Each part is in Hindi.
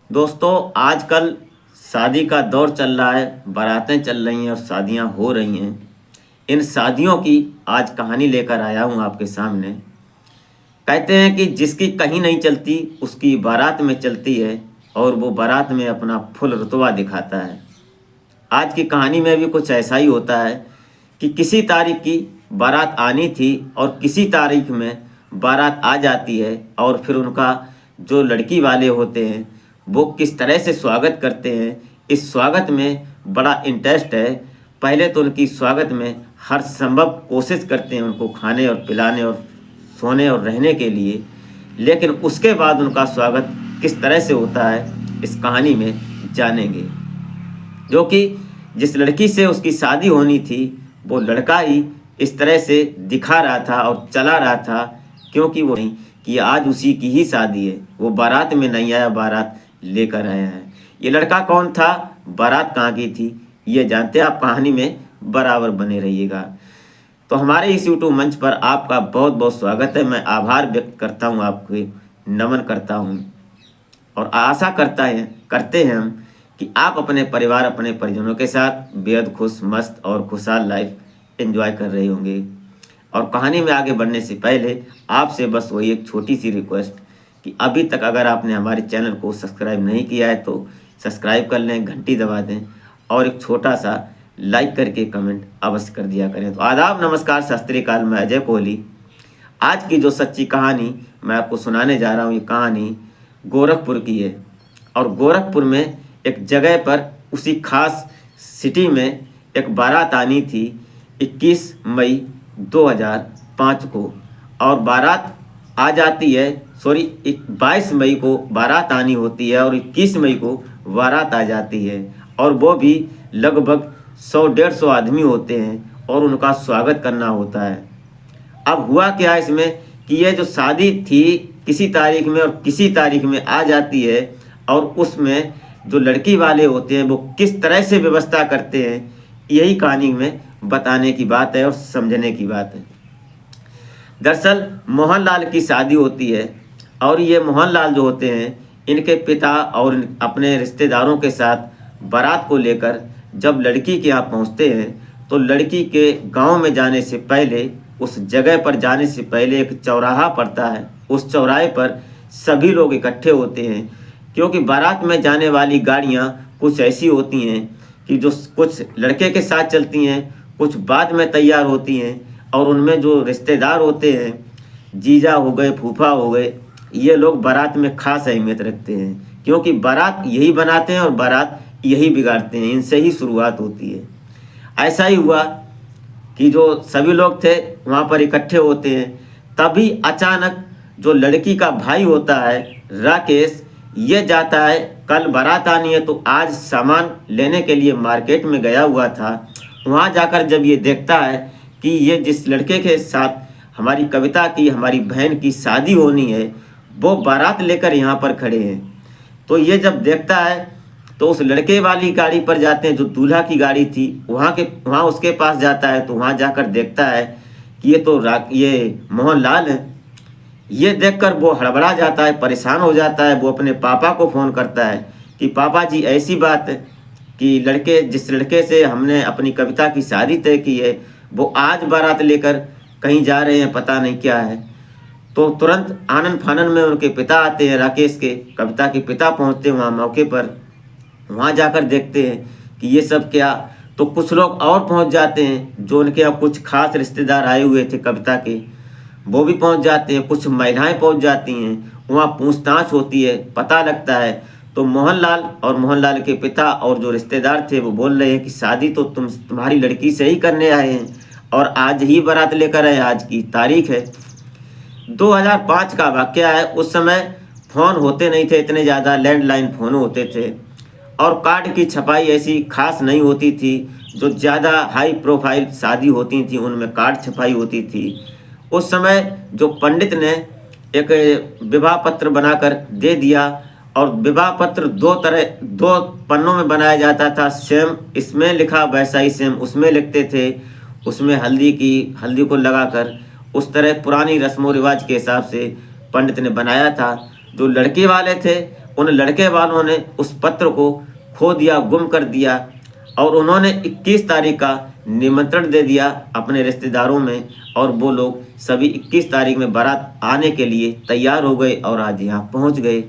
दोस्तों, आजकल शादी का दौर चल रहा है, बारातें चल रही हैं और शादियां हो रही हैं। इन शादियों की आज कहानी लेकर आया हूं आपके सामने। कहते हैं कि जिसकी कहीं नहीं चलती उसकी बारात में चलती है और वो बारात में अपना फुल रुतबा दिखाता है। आज की कहानी में भी कुछ ऐसा ही होता है कि किसी तारीख की बारात आनी थी और किसी तारीख में बारात आ जाती है और फिर उनका जो लड़की वाले होते हैं वो किस तरह से स्वागत करते हैं। इस स्वागत में बड़ा इंटरेस्ट है। पहले तो उनकी स्वागत में हर संभव कोशिश करते हैं उनको खाने और पिलाने और सोने और रहने के लिए, लेकिन उसके बाद उनका स्वागत किस तरह से होता है इस कहानी में जानेंगे। जो कि जिस लड़की से उसकी शादी होनी थी वो लड़का ही इस तरह से दिखा रहा था और चला रहा था, क्योंकि वो नहीं कि आज उसी की ही शादी है। वो बारात में नहीं आया, बारात लेकर आया है। ये लड़का कौन था, बारात कहाँ की थी, ये जानते हैं आप। कहानी में बराबर बने रहिएगा। तो हमारे इस यूट्यूब मंच पर आपका बहुत बहुत स्वागत है। मैं आभार व्यक्त करता हूँ, आपको नमन करता हूँ और आशा करते हैं हम कि आप अपने परिवार अपने परिजनों के साथ बेहद खुश मस्त और खुशहाल लाइफ एंजॉय कर रहे होंगे। और कहानी में आगे बढ़ने से पहले आपसे बस वही एक छोटी सी रिक्वेस्ट कि अभी तक अगर आपने हमारे चैनल को सब्सक्राइब नहीं किया है तो सब्सक्राइब कर लें, घंटी दबा दें और एक छोटा सा लाइक करके कमेंट अवश्य कर दिया करें। तो आदाब, नमस्कार, सत श्री अकाल। मैं अजय कोहली। आज की जो सच्ची कहानी मैं आपको सुनाने जा रहा हूँ, ये कहानी गोरखपुर की है। और गोरखपुर में एक जगह पर उसी खास सिटी में एक बारात आनी थी 21 मई 2005 को। और बारात आ जाती है, 22 मई को बारात आनी होती है और 21 मई को बारात आ जाती है। और वो भी लगभग 100-150 आदमी होते हैं और उनका स्वागत करना होता है। अब हुआ क्या इसमें कि ये जो शादी थी किसी तारीख में और किसी तारीख में आ जाती है और उसमें जो लड़की वाले होते हैं वो किस तरह से व्यवस्था करते हैं, यही कहानी में बताने की बात है और समझने की बात है। दरअसल मोहनलाल की शादी होती है और ये मोहनलाल जो होते हैं इनके पिता और अपने रिश्तेदारों के साथ बारात को लेकर जब लड़की के यहाँ पहुँचते हैं तो लड़की के गांव में जाने से पहले, उस जगह पर जाने से पहले एक चौराहा पड़ता है। उस चौराहे पर सभी लोग इकट्ठे होते हैं, क्योंकि बारात में जाने वाली गाड़ियाँ कुछ ऐसी होती हैं कि जो कुछ लड़के के साथ चलती हैं, कुछ बाद में तैयार होती हैं। और उनमें जो रिश्तेदार होते हैं, जीजा हो गए, फूफा हो गए, ये लोग बारात में खास अहमियत रखते हैं, क्योंकि बारात यही बनाते हैं और बारात यही बिगाड़ते हैं। इनसे ही शुरुआत होती है। ऐसा ही हुआ कि जो सभी लोग थे वहाँ पर इकट्ठे होते हैं, तभी अचानक जो लड़की का भाई होता है राकेश, ये जाता है, कल बारात आनी है तो आज सामान लेने के लिए मार्केट में गया हुआ था। वहाँ जाकर जब ये देखता है कि ये जिस लड़के के साथ हमारी कविता की, हमारी बहन की शादी होनी है, वो बारात लेकर यहाँ पर खड़े हैं, तो ये जब देखता है तो उस लड़के वाली गाड़ी पर जाते हैं जो दूल्हा की गाड़ी थी, वहाँ उसके पास जाता है। तो वहाँ जाकर देखता है कि ये मोहनलाल है। ये देखकर वो हड़बड़ा जाता है, परेशान हो जाता है। वो अपने पापा को फ़ोन करता है कि पापा जी ऐसी बात है कि जिस लड़के से हमने अपनी कविता की शादी तय की है वो आज बारात लेकर कहीं जा रहे हैं, पता नहीं क्या है। तो तुरंत आनन फानन में उनके पिता आते हैं, राकेश के कविता के पिता पहुंचते हैं वहाँ मौके पर। वहाँ जाकर देखते हैं कि ये सब क्या। तो कुछ लोग और पहुँच जाते हैं, जो उनके यहाँ कुछ खास रिश्तेदार आए हुए थे कविता के, वो भी पहुँच जाते हैं। कुछ महिलाएं पहुँच जाती हैं, वहाँ पूछताछ होती है, पता लगता है। तो मोहनलाल और मोहनलाल के पिता और जो रिश्तेदार थे वो बोल रहे हैं कि शादी तो तुम्हारी लड़की से ही करने आए हैं और आज ही बारात लेकर आए, आज की तारीख है। 2005 का वाकया है। उस समय फ़ोन होते नहीं थे इतने ज़्यादा, लैंडलाइन फ़ोन होते थे और कार्ड की छपाई ऐसी खास नहीं होती थी। जो ज़्यादा हाई प्रोफाइल शादी होती थी उनमें कार्ड छपाई होती थी। उस समय जो पंडित ने एक विवाह पत्र बनाकर दे दिया, और विवाह पत्र दो पन्नों में बनाया जाता था। सेम इसमें लिखा वैसा ही सेम उसमें लिखते थे। उसमें हल्दी को लगाकर उस तरह पुरानी रस्मों रिवाज के हिसाब से पंडित ने बनाया था। जो लड़के वाले थे उन लड़के वालों ने उस पत्र को खो दिया, गुम कर दिया और उन्होंने 21 तारीख का निमंत्रण दे दिया अपने रिश्तेदारों में और वो लोग सभी 21 तारीख में बारात आने के लिए तैयार हो गए और आज यहाँ पहुँच गए।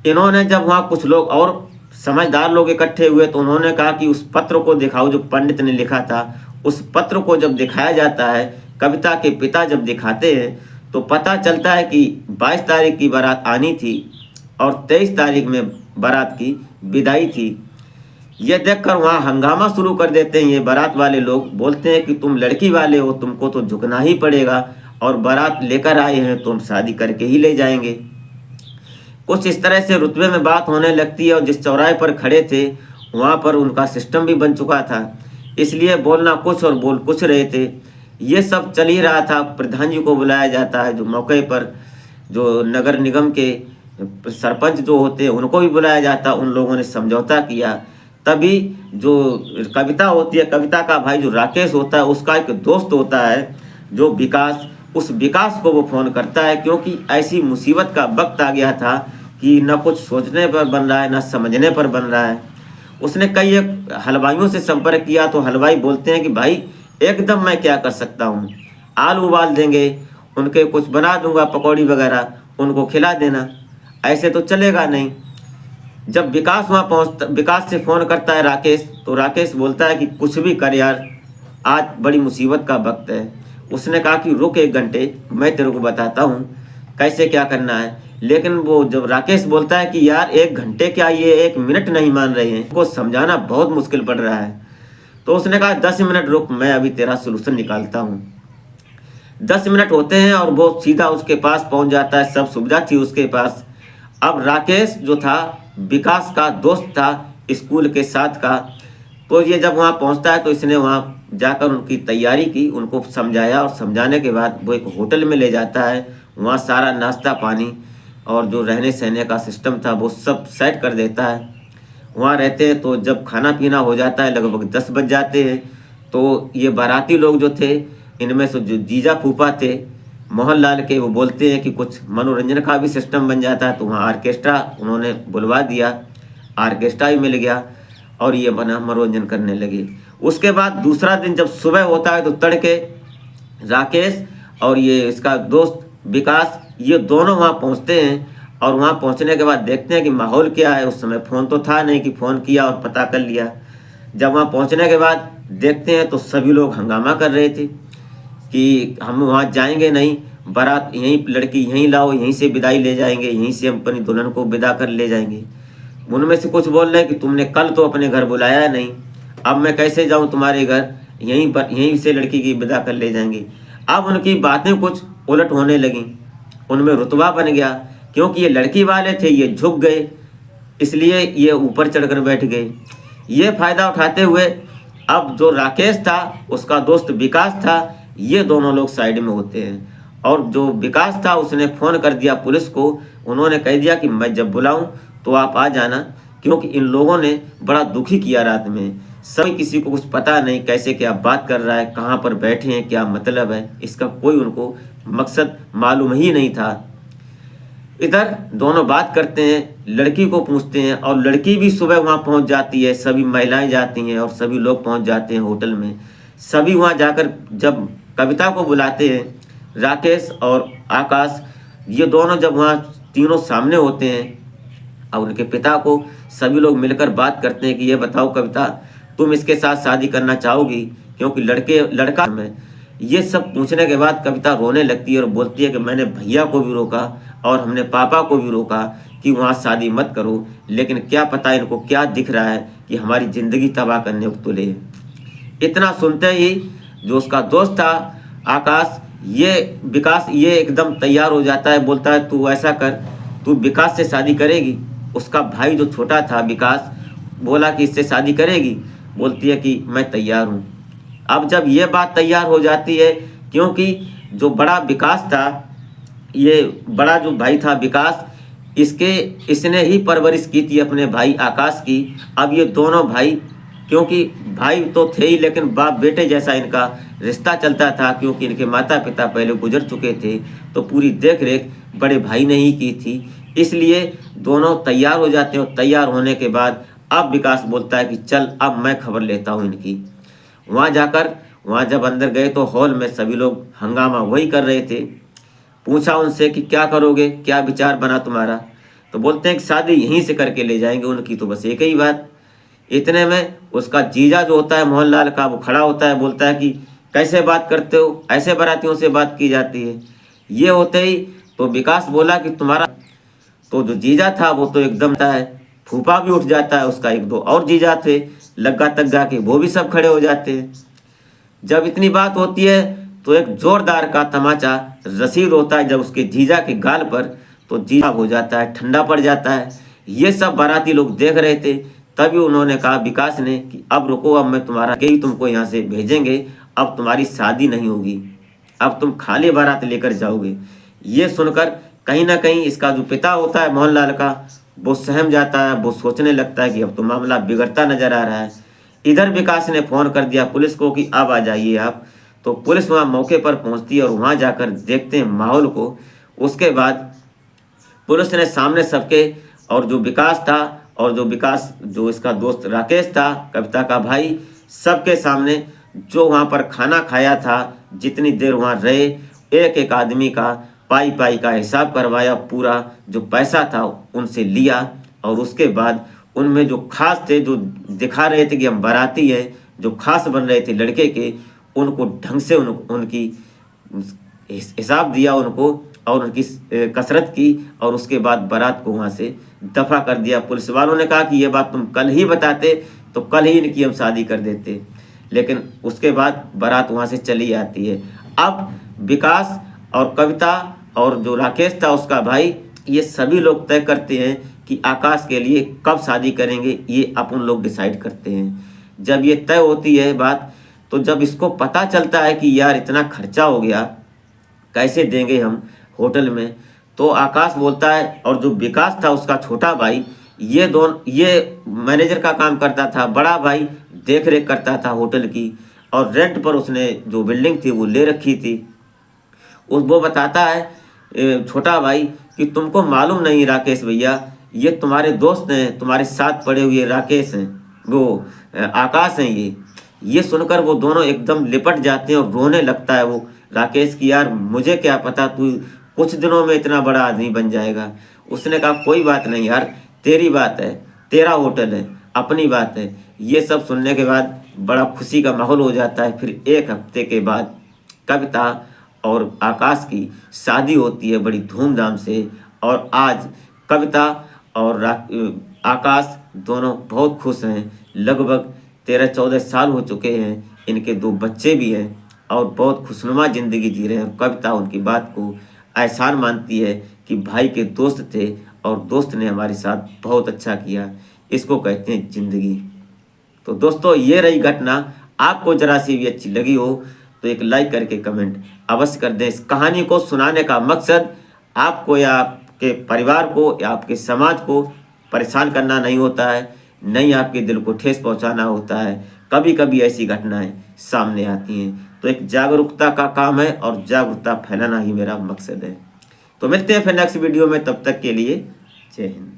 इन्होंने जब वहाँ कुछ लोग और समझदार लोग इकट्ठे हुए तो उन्होंने कहा कि उस पत्र को दिखाओ जो पंडित ने लिखा था। उस पत्र को जब दिखाया जाता है, कविता के पिता जब दिखाते हैं तो पता चलता है कि 22 तारीख की बारात आनी थी और 23 तारीख में बारात की विदाई थी। ये देखकर वहाँ हंगामा शुरू कर देते हैं ये बारात वाले लोग, बोलते हैं कि तुम लड़की वाले हो, तुमको तो झुकना ही पड़ेगा और बारात लेकर आए हैं तो हम शादी करके ही ले जाएंगे। कुछ इस तरह से रुतबे में बात होने लगती है और जिस चौराहे पर खड़े थे वहाँ पर उनका सिस्टम भी बन चुका था, इसलिए बोलना कुछ और बोल कुछ रहे थे। ये सब चल ही रहा था। प्रधान जी को बुलाया जाता है, जो मौके पर जो नगर निगम के सरपंच जो होते हैं उनको भी बुलाया जाता। उन लोगों ने समझौता किया। तभी जो कविता होती है, कविता का भाई जो राकेश होता है, उसका एक दोस्त होता है जो विकास, उस विकास को वो फ़ोन करता है क्योंकि ऐसी मुसीबत का वक्त आ गया था कि न कुछ सोचने पर बन रहा है न समझने पर बन रहा है। उसने कई हलवाइयों से संपर्क किया तो हलवाई बोलते हैं कि भाई एकदम मैं क्या कर सकता हूँ, आलू उबाल देंगे, उनके कुछ बना दूंगा पकौड़ी वगैरह, उनको खिला देना, ऐसे तो चलेगा नहीं। जब विकास वहाँ पहुँचता, विकास से फ़ोन करता है राकेश, तो राकेश बोलता है कि कुछ भी कर यार, आज बड़ी मुसीबत का वक्त है। उसने कहा कि रुक 1 घंटे, मैं तेरे को बताता हूँ कैसे क्या करना है। लेकिन वो जब राकेश बोलता है कि यार 1 घंटे क्या, ये 1 मिनट नहीं मान रहे हैं, को समझाना बहुत मुश्किल पड़ रहा है, तो उसने कहा 10 मिनट रुक, मैं अभी तेरा सोल्यूशन निकालता हूँ। 10 मिनट होते हैं और वो सीधा उसके पास पहुँच जाता है, सब सुविधा थी उसके पास। अब राकेश जो था विकास का दोस्त था स्कूल के साथ का, तो ये जब वहाँ पहुँचता है तो इसने वहाँ जाकर उनकी तैयारी की, उनको समझाया और समझाने के बाद वो एक होटल में ले जाता है। वहाँ सारा नाश्ता पानी और जो रहने सहने का सिस्टम था वो सब सेट कर देता है। वहाँ रहते हैं तो जब खाना पीना हो जाता है लगभग 10 बज जाते हैं, तो ये बाराती लोग जो थे, इनमें से जो जीजा फूफा थे मोहनलाल के, वो बोलते हैं कि कुछ मनोरंजन का भी सिस्टम बन जाता है। तो वहाँ आर्केस्ट्रा उन्होंने बुलवा दिया, आर्केस्ट्रा ही मिल गया और ये बना मनोरंजन करने लगे। उसके बाद दूसरा दिन जब सुबह होता है तो तड़के राकेश और ये इसका दोस्त विकास, ये दोनों वहाँ पहुँचते हैं और वहाँ पहुँचने के बाद देखते हैं कि माहौल क्या है। उस समय फ़ोन तो था नहीं कि फ़ोन किया और पता कर लिया। जब वहाँ पहुँचने के बाद देखते हैं तो सभी लोग हंगामा कर रहे थे कि हम वहाँ जाएंगे नहीं, बारात यहीं, लड़की यहीं लाओ, यहीं से विदाई ले जाएंगे, यहीं से हम अपनी दुल्हन को विदा कर ले जाएंगे। उनमें से कुछ बोल रहे हैं कि तुमने कल तो अपने घर बुलाया नहीं, अब मैं कैसे जाऊं तुम्हारे घर, यहीं से लड़की की विदा कर ले जाएंगे। अब उनकी बातें कुछ उलट होने लगीं, उनमें रुतबा बन गया क्योंकि ये लड़की वाले थे, ये झुक गए, इसलिए ये ऊपर चढ़कर बैठ गए। ये फ़ायदा उठाते हुए अब जो राकेश था, उसका दोस्त विकास था, ये दोनों लोग साइड में होते हैं और जो विकास था उसने फ़ोन कर दिया पुलिस को। उन्होंने कह दिया कि मैं जब बुलाऊं तो आप आ जाना, क्योंकि इन लोगों ने बड़ा दुखी किया रात में। सभी किसी को कुछ पता नहीं कैसे क्या बात कर रहा है, कहाँ पर बैठे हैं, क्या मतलब है, इसका कोई उनको मकसद मालूम ही नहीं था। इधर दोनों बात करते हैं, लड़की को पूछते हैं और लड़की भी सुबह वहाँ पहुँच जाती है, सभी महिलाएं जाती हैं और सभी लोग पहुँच जाते हैं होटल में। सभी वहाँ जाकर जब कविता को बुलाते हैं, राकेश और आकाश, ये दोनों जब वहाँ तीनों सामने होते हैं और उनके पिता को सभी लोग मिलकर बात करते हैं कि ये बताओ कविता, तुम इसके साथ शादी करना चाहोगी, क्योंकि लड़का में। ये सब पूछने के बाद कविता रोने लगती है और बोलती है कि मैंने भैया को भी रोका और हमने पापा को भी रोका कि वहाँ शादी मत करो, लेकिन क्या पता इनको क्या दिख रहा है कि हमारी ज़िंदगी तबाह करने को तुले। इतना सुनते ही जो उसका दोस्त था आकाश, ये विकास, ये एकदम तैयार हो जाता है, बोलता है तू ऐसा कर, तू विकास से शादी करेगी। उसका भाई जो छोटा था विकास बोला कि इससे शादी करेगी, बोलती है कि मैं तैयार हूँ। अब जब ये बात तैयार हो जाती है, क्योंकि जो बड़ा विकास था, ये बड़ा जो भाई था विकास, इसने ही परवरिश की थी अपने भाई आकाश की। अब ये दोनों भाई, क्योंकि भाई तो थे ही लेकिन बाप बेटे जैसा इनका रिश्ता चलता था, क्योंकि इनके माता पिता पहले गुजर चुके थे, तो पूरी देख रेख बड़े भाई ने ही की थी। इसलिए दोनों तैयार हो जाते हैं और तैयार होने के बाद अब विकास बोलता है कि चल अब मैं खबर लेता हूँ इनकी। वहाँ जब अंदर गए तो हॉल में सभी लोग हंगामा वही कर रहे थे। पूछा उनसे कि क्या करोगे, क्या विचार बना तुम्हारा? तो बोलते हैं कि शादी यहीं से करके ले जाएंगे उनकी, तो बस एक ही बात। इतने में उसका जीजा जो होता है मोहनलाल का, वो खड़ा होता है, बोलता है कि कैसे बात करते हो, ऐसे बारातियों से बात की जाती है। ये होते ही तो विकास बोला कि तुम्हारा तो जो जीजा था वो तो एकदम था है, फूफा भी उठ जाता है, उसका एक दो और जीजा थे लग्गा तग्गा के, वो भी सब खड़े हो जाते हैं। जब इतनी बात होती है तो एक जोरदार का तमाचा रसीद होता है जब उसके जीजा के गाल पर, तो जीजा हो जाता है, ठंडा पड़ जाता है। ये सब बाराती लोग देख रहे थे। तभी उन्होंने कहा विकास ने कि अब रुको, अब मैं तुम्हारा के ही तुमको यहाँ से भेजेंगे, अब तुम्हारी शादी नहीं होगी, अब तुम खाली बारात लेकर जाओगे। ये सुनकर कहीं ना कहीं इसका जो पिता होता है मोहनलाल का, वो सहम जाता है, वो सोचने लगता है कि अब तो मामला बिगड़ता नजर आ रहा है। इधर विकास ने फ़ोन कर दिया पुलिस को कि अब आ जाइए आप। तो पुलिस वहाँ मौके पर पहुँचती है और वहाँ जाकर देखते हैं माहौल को। उसके बाद पुलिस ने सामने सबके, और जो विकास था और जो इसका दोस्त राकेश था, कविता का भाई, सबके सामने जो वहाँ पर खाना खाया था, जितनी देर वहाँ रहे, एक एक आदमी का पाई पाई का हिसाब करवाया, पूरा जो पैसा था उनसे लिया। और उसके बाद उनमें जो खास थे, जो दिखा रहे थे कि हम बाराती हैं, जो खास बन रहे थे लड़के के, उनको ढंग से उनकी हिसाब दिया उनको, और उनकी कसरत की, और उसके बाद बारात को वहाँ से दफा कर दिया। पुलिस वालों ने कहा कि ये बात तुम कल ही बताते तो कल ही इनकी हम शादी कर देते, लेकिन उसके बाद बारात वहाँ से चली आती है। अब विकास और कविता और जो राकेश था उसका भाई, ये सभी लोग तय करते हैं कि आकाश के लिए कब शादी करेंगे, ये अपन लोग डिसाइड करते हैं। जब ये तय होती है बात, तो जब इसको पता चलता है कि यार इतना खर्चा हो गया, कैसे देंगे हम होटल में, तो आकाश बोलता है, और जो विकास था उसका छोटा भाई, ये मैनेजर का काम करता था, बड़ा भाई देख रेख करता था होटल की, और रेंट पर उसने जो बिल्डिंग थी वो ले रखी थी। वो बताता है छोटा भाई कि तुमको मालूम नहीं राकेश भैया, ये तुम्हारे दोस्त हैं, तुम्हारे साथ पढ़े हुए राकेश हैं, वो आकाश हैं ये सुनकर वो दोनों एकदम लिपट जाते हैं और रोने लगता है वो राकेश की, यार मुझे क्या पता तू कुछ दिनों में इतना बड़ा आदमी बन जाएगा। उसने कहा कोई बात नहीं यार, तेरी बात है, तेरा होटल है, अपनी बात है। ये सब सुनने के बाद बड़ा खुशी का माहौल हो जाता है। फिर एक हफ्ते के बाद कविता और आकाश की शादी होती है बड़ी धूमधाम से। और आज कविता और आकाश दोनों बहुत खुश हैं। लगभग 13-14 साल हो चुके हैं, इनके 2 बच्चे भी हैं और बहुत खुशनुमा ज़िंदगी जी रहे हैं। कविता उनकी बात को एहसान मानती है कि भाई के दोस्त थे और दोस्त ने हमारे साथ बहुत अच्छा किया, इसको कहते हैं ज़िंदगी। तो दोस्तों ये रही घटना। आपको ज़रा सी भी अच्छी लगी हो तो एक लाइक करके कमेंट अवश्य कर दें। इस कहानी को सुनाने का मकसद आपको या आपके परिवार को या आपके समाज को परेशान करना नहीं होता है, नहीं आपके दिल को ठेस पहुंचाना होता है। कभी कभी ऐसी घटनाएं सामने आती हैं, तो एक जागरूकता का काम है और जागरूकता फैलाना ही मेरा मकसद है। तो मिलते हैं फिर नेक्स्ट वीडियो में, तब तक के लिए जय हिंद।